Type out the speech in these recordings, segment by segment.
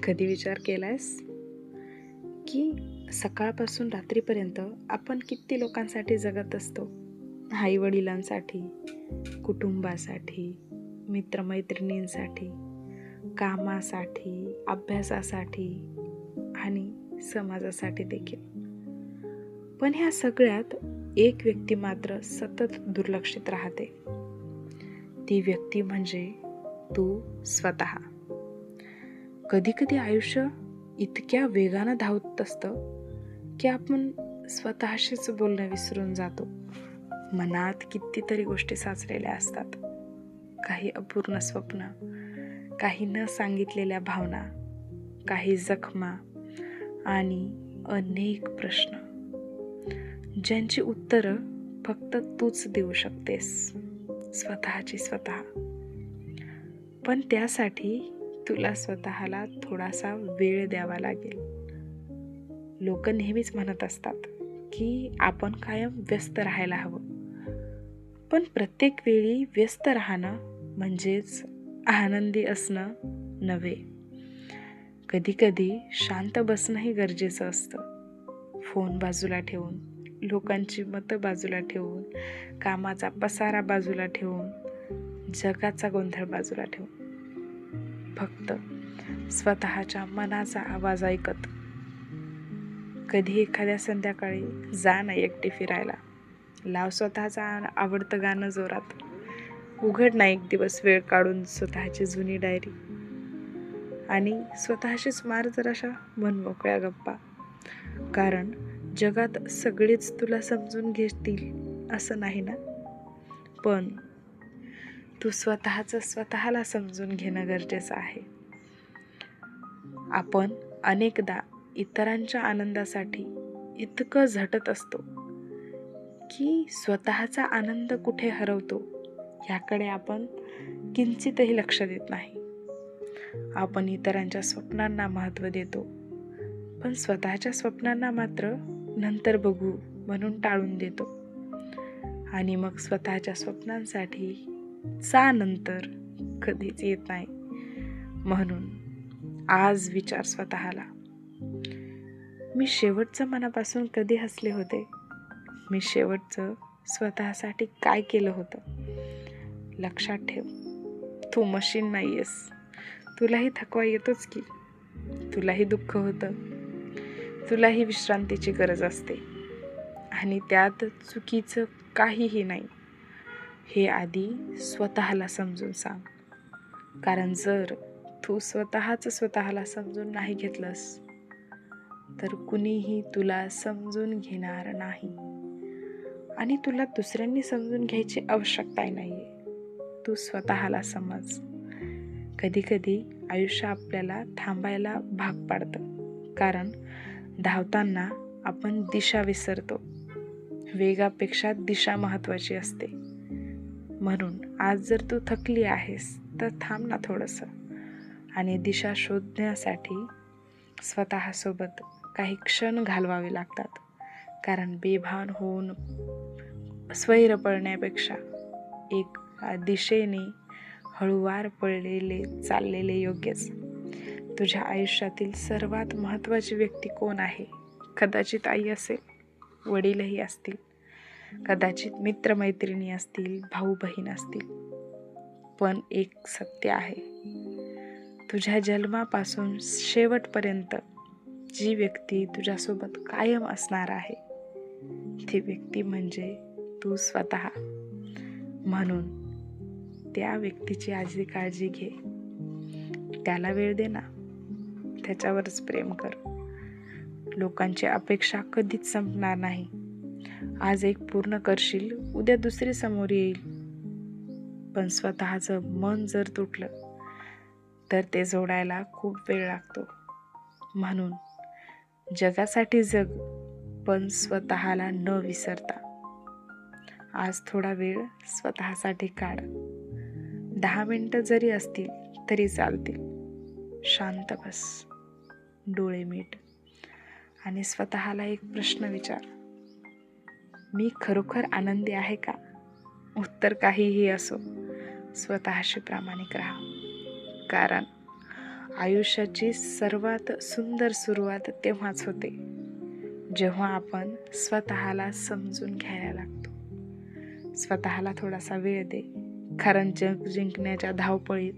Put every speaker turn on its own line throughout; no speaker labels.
कधी विचार केलायस की सकाळपासून रात्रीपर्यंत आपण किती लोकांसाठी जगत असतो? आई-वडिलांसाठी, कुटुंबासाठी, मित्रमैत्रिणींसाठी, कामासाठी, अभ्यासासाठी आणि समाजासाठी देखील. पण ह्या सगळ्यात एक व्यक्ती मात्र सतत दुर्लक्षित राहते. ती व्यक्ती म्हणजे तू स्वतः. कधी आयुष्य इतक्या वेगानं धावत असतं की आपण स्वतःशीच बोलणं विसरून जातो. मनात कितीतरी गोष्टी साचलेल्या असतात. काही अपूर्ण स्वप्न, काही न सांगितलेल्या भावना, काही जखमा आणि अनेक प्रश्न, ज्यांची उत्तरं फक्त तूच देऊ शकतेस, स्वतःची स्वतः. पण त्यासाठी तुला स्वतःला थोडासा वेळ द्यावा लागेल. लोक नेहमीच म्हणत असतात की आपण कायम व्यस्त राहायला हवं. पण प्रत्येक वेळी व्यस्त राहणं म्हणजेच आनंदी असणं नव्हे. कधी शांत बसणंही गरजेचं असतं. फोन बाजूला ठेवून, लोकांची मतं बाजूला ठेवून, कामाचा पसारा बाजूला ठेवून, जगाचा गोंधळ बाजूला ठेवून, फक्त स्वतःच्या मनाचा आवाज ऐकत. कधी एखाद्या संध्याकाळी जा ना एकटी फिरायला. लाव स्वतःचं आवडतं गाणं जोरात. उघड ना एक दिवस वेळ काढून स्वतःची जुनी डायरी आणि स्वतःशीच मार जराशा मनमोकळ्या गप्पा. कारण जगात सगळेच तुला समजून घेतील असं नाही ना. पण तू स्वतःला समजून घेणं गरजेचं आहे. आपण अनेकदा इतरांच्या आनंदासाठी इतकं झटत असतो की स्वतःचा आनंद कुठे हरवतो याकडे आपण किंचितही लक्ष देत नाही. आपण इतरांच्या स्वप्नांना महत्त्व देतो, पण स्वतःच्या स्वप्नांना मात्र नंतर बघू म्हणून टाळून देतो. आणि मग स्वतःच्या स्वप्नांसाठी नंतर कधीच येत नाही. म्हणून आज विचार स्वतःला, मी शेवटचं मनापासून कधी हसले होते? मी शेवटचं स्वतःसाठी काय केलं होतं? लक्षात ठेव, तू मशीन नाहीयेस. तुलाही थकवा येतोच की, तुलाही दुःख होतं, तुलाही विश्रांतीची गरज असते. आणि त्यात चुकीचं काहीही नाही हे आधी स्वतःला समजून सांग. कारण जर तू स्वतःला समजून नाही घेतलंस तर कुणीही तुला समजून घेणार नाही. आणि तुला दुसऱ्यांनी समजून घ्यायची आवश्यकताही नाहीये. तू स्वतःला समज. कधी आयुष्य आपल्याला थांबायला भाग पाडतं. कारण धावताना आपण दिशा विसरतो. वेगापेक्षा दिशा महत्त्वाची असते. म्हणून आज जर तू थकली आहेस तर थांब ना थोडंसं आणि दिशा शोधण्यासाठी स्वतःसोबत काही क्षण घालवावे लागतात. कारण बेभान होऊन स्वैर पळण्यापेक्षा एक दिशेने हळूवार चाललेले योग्यच. तुझ्या आयुष्यातील सर्वात महत्त्वाची व्यक्ती कोण आहे? कदाचित आई असेल, वडीलही असतील, कदाचित मित्रमैत्रिणी असतील, भाऊ बहीण असतील. पण एक सत्य आहे, तुझ्या जन्मापासून शेवटपर्यंत जी व्यक्ती तुझ्यासोबत कायम असणार आहे ती व्यक्ती म्हणजे तू स्वतः. म्हणून त्या व्यक्तीची आजी काळजी घे. त्याला वेळ दे ना, त्याच्यावरच प्रेम कर. लोकांची अपेक्षा कधीच संपणार नाही. आज एक पूर्ण करशील, उद्या दुसरी समोर येईल. पण स्वतःचं मन जर तुटलं तर ते जोडायला खूप वेळ लागतो. म्हणून जगासाठी जग, पण स्वतःला न विसरता. आज थोडा वेळ स्वतःसाठी काढ. 10 मिनिटं जरी असतील तरी चालतील. शांत बस, डोळे मीट आणि स्वतःला एक प्रश्न विचार, मी खरोखर आनंदी आहे का? उत्तर काहीही असो, स्वतःशी प्रामाणिक राहा. कारण आयुष्याची सर्वात सुंदर सुरुवात तेव्हाच होते जेव्हा आपण स्वतःला समजून घ्यायला लागतो. स्वतःला थोडासा वेळ दे. कारण जग जिंकण्याच्या धावपळीत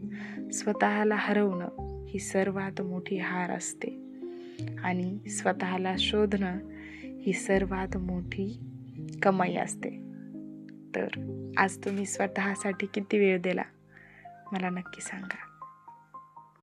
स्वतःला हरवणं ही सर्वात मोठी हार असते आणि स्वतःला शोधणं ही सर्वात मोठी कमाई असते. तर आज तुम्ही स्वतःसाठी किती वेळ दिला मला नक्की सांगा.